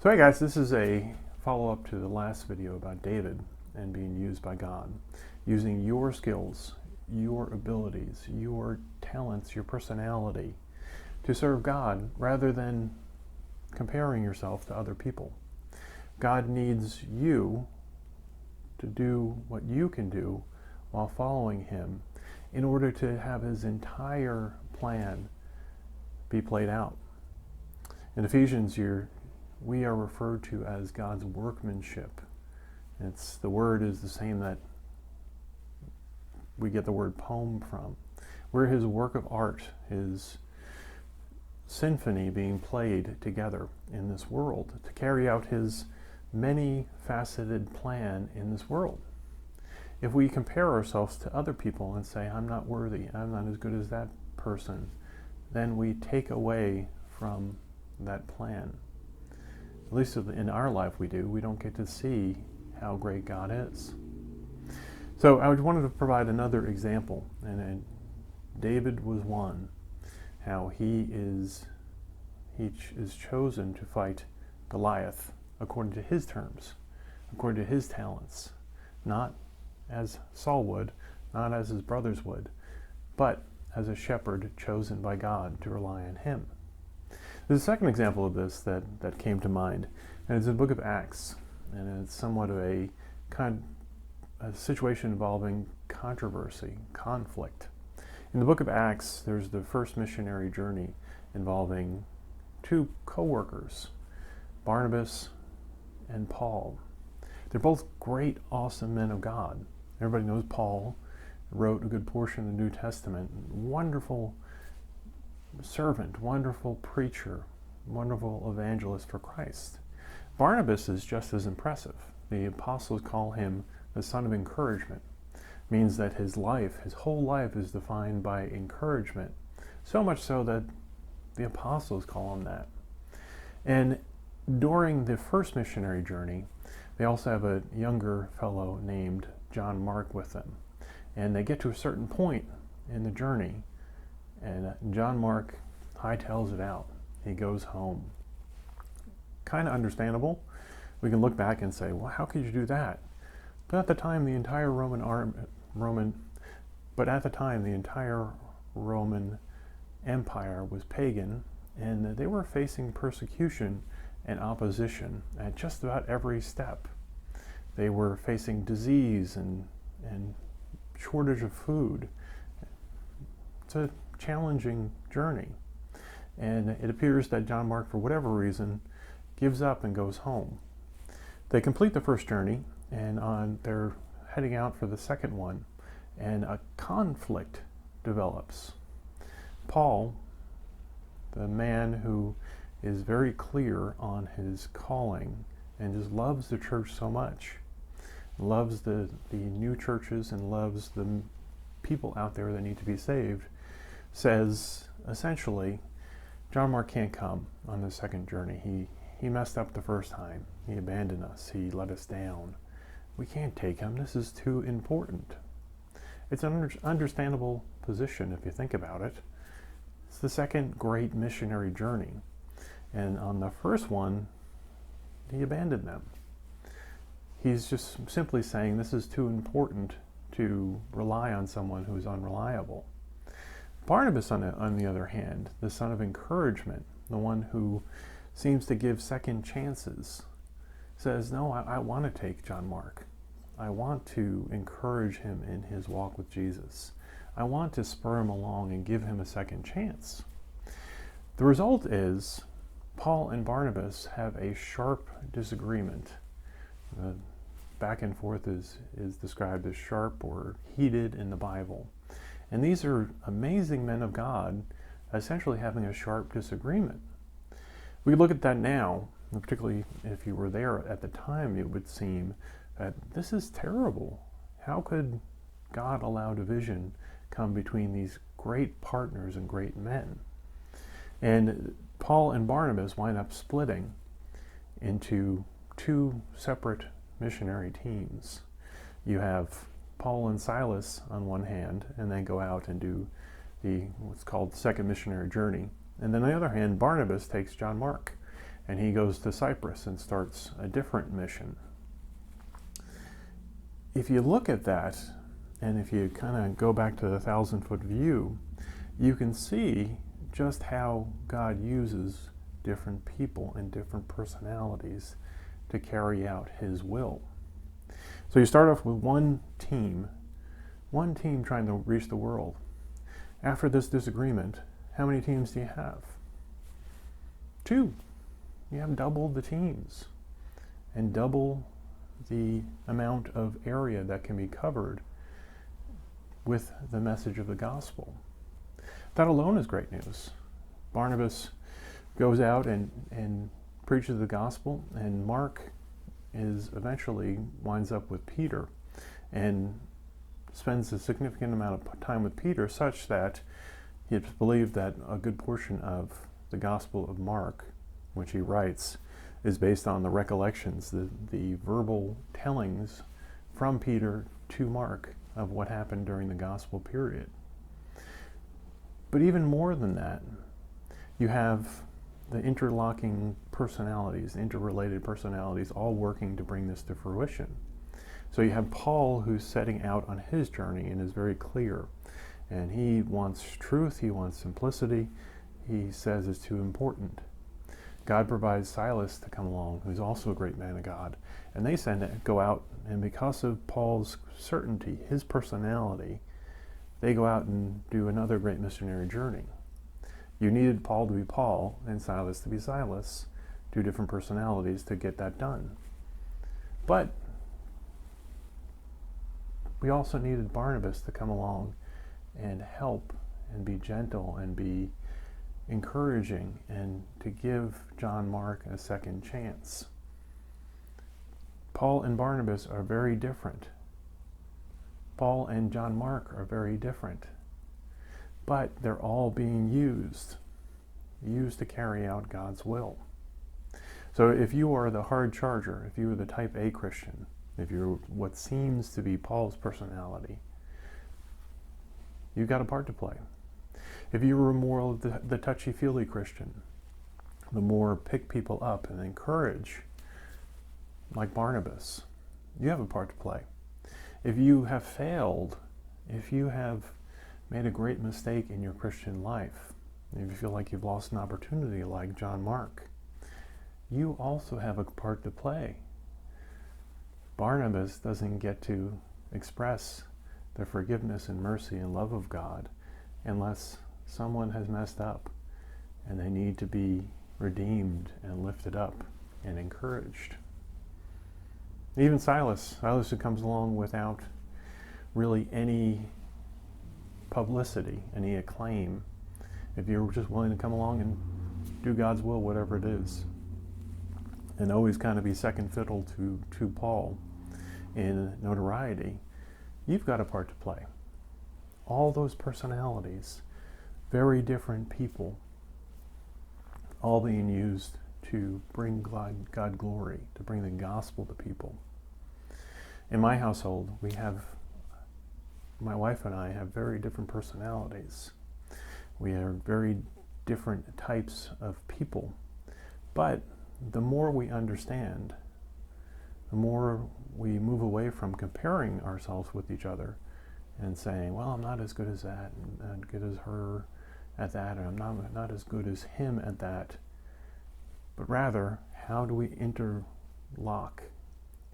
So hey guys, this is a follow-up to the last video about David and being used by God, using your skills, your abilities, your talents, your personality to serve God rather than comparing yourself to other people. God needs you to do what you can do while following Him in order to have His entire plan be played out. In Ephesians, we are referred to as God's workmanship. The word is the same that we get the word poem from. We're His work of art, His symphony being played together in this world to carry out His many-faceted plan in this world. If we compare ourselves to other people and say, I'm not worthy, I'm not as good as that person, then we take away from that plan. At least in our life we do. We don't get to see how great God is. So I wanted to provide another example, and David was one, how he is chosen to fight Goliath according to his terms, according to his talents, not as Saul would, not as his brothers would, but as a shepherd chosen by God to rely on Him. There's a second example of this that came to mind, and it's in the book of Acts, and it's somewhat of a situation involving controversy, conflict. In the book of Acts, there's the first missionary journey involving two co-workers, Barnabas and Paul. They're both great, awesome men of God. Everybody knows Paul wrote a good portion of the New Testament. Wonderful servant, wonderful preacher, wonderful evangelist for Christ. Barnabas is just as impressive. The apostles call him the son of encouragement. Means that his whole life is defined by encouragement, so much so that the apostles call him that. And during the first missionary journey, they also have a younger fellow named John Mark with them. And they get to a certain point in the journey, and John Mark hightails it out. He goes home. Kind of understandable. We can look back and say, well, how could you do that? But at the time, the entire Roman Empire was pagan, and they were facing persecution and opposition at just about every step. They were facing disease and shortage of food. It's a challenging journey. And it appears that John Mark, for whatever reason, gives up and goes home. They complete the first journey, and they're heading out for the second one, and a conflict develops. Paul, the man who is very clear on his calling and just loves the church so much, loves the new churches and loves the people out there that need to be saved, says essentially, John Mark can't come on the second journey. He messed up the first time. He abandoned us. He let us down. We can't take him. This is too important. It's an understandable position if you think about it. It's the second great missionary journey. And on the first one, he abandoned them. He's just simply saying this is too important to rely on someone who's unreliable. Barnabas, on the other hand, the son of encouragement, the one who seems to give second chances, says, no, I want to take John Mark. I want to encourage him in his walk with Jesus. I want to spur him along and give him a second chance. The result is Paul and Barnabas have a sharp disagreement. Back and forth is described as sharp or heated in the Bible. And these are amazing men of God essentially having a sharp disagreement. We look at that now, and particularly if you were there at the time, it would seem that this is terrible. How could God allow division come between these great partners and great men? And Paul and Barnabas wind up splitting into two separate missionary teams. You have Paul and Silas on one hand, and they go out and do what's called the second missionary journey. And then on the other hand, Barnabas takes John Mark. and he goes to Cyprus and starts a different mission. If you look at that, and if you kind of go back to the 1,000-foot view, you can see just how God uses different people and different personalities to carry out his will. So you start off with one team trying to reach the world. After this disagreement, how many teams do you have? 2. You have double the teams and double the amount of area that can be covered with the message of the gospel. That alone is great news. Barnabas goes out and preaches the gospel, and Mark eventually winds up with Peter and spends a significant amount of time with Peter, such that it's believed that a good portion of the Gospel of Mark, which he writes, is based on the recollections, the verbal tellings from Peter to Mark of what happened during the Gospel period. But even more than that, you have the interlocking personalities, interrelated personalities, all working to bring this to fruition. So you have Paul, who's setting out on his journey and is very clear. And he wants truth, he wants simplicity. He says it's too important. God provides Silas to come along, who's also a great man of God. And they go out, and because of Paul's certainty, his personality, they go out and do another great missionary journey. You needed Paul to be Paul and Silas to be Silas, 2 different personalities to get that done. But we also needed Barnabas to come along and help and be gentle and be encouraging and to give John Mark a second chance. Paul and Barnabas are very different. Paul and John Mark are very different. But they're all being used to carry out God's will. So if you are the hard charger, if you are the type A Christian, if you're what seems to be Paul's personality, you've got a part to play. If you were more of the touchy-feely Christian, the more pick people up and encourage, like Barnabas, you have a part to play. If you have failed, if you have made a great mistake in your Christian life, if you feel like you've lost an opportunity like John Mark, you also have a part to play. Barnabas doesn't get to express the forgiveness and mercy and love of God unless someone has messed up and they need to be redeemed and lifted up and encouraged. Even Silas who comes along without really any publicity, any acclaim, if you're just willing to come along and do God's will, whatever it is, and always kind of be second fiddle to Paul in notoriety, you've got a part to play. All those personalities, very different people, all being used to bring God glory, to bring the gospel to people. In my household, my wife and I have very different personalities. We are very different types of people. But the more we understand, the more we move away from comparing ourselves with each other and saying, well, I'm not as good as that, and good as her at that, and I'm not as good as him at that. But rather, how do we interlock?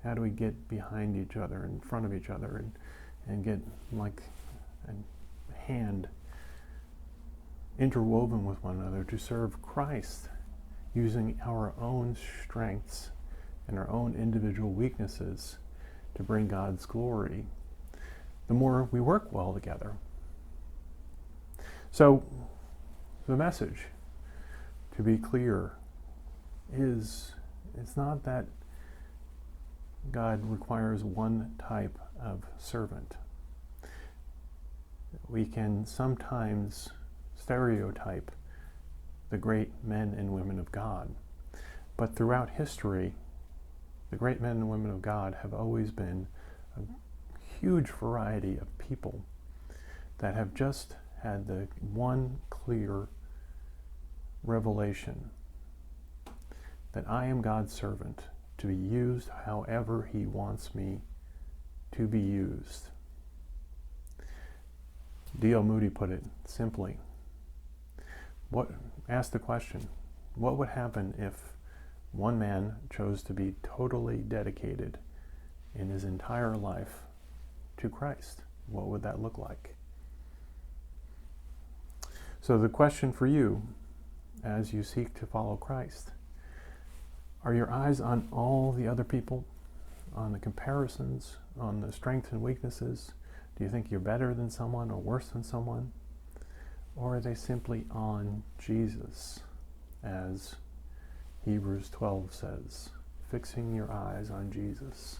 How do we get behind each other, in front of each other, and get like a hand interwoven with one another to serve Christ, using our own strengths and our own individual weaknesses to bring God's glory, the more we work well together. So the message, to be clear, is it's not that God requires one type of servant. We can sometimes stereotype the great men and women of God, but throughout history, the great men and women of God have always been a huge variety of people that have just had the one clear revelation that I am God's servant to be used however He wants me to be used. D.L. Moody put it simply. Ask the question, what would happen if one man chose to be totally dedicated in his entire life to Christ? What would that look like? So the question for you, as you seek to follow Christ, are your eyes on all the other people, on the comparisons, on the strengths and weaknesses? Do you think you're better than someone or worse than someone? Or are they simply on Jesus, as Hebrews 12 says, fixing your eyes on Jesus,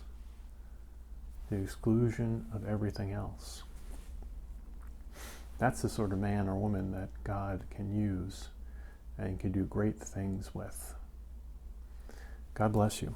to the exclusion of everything else? That's the sort of man or woman that God can use and can do great things with. God bless you.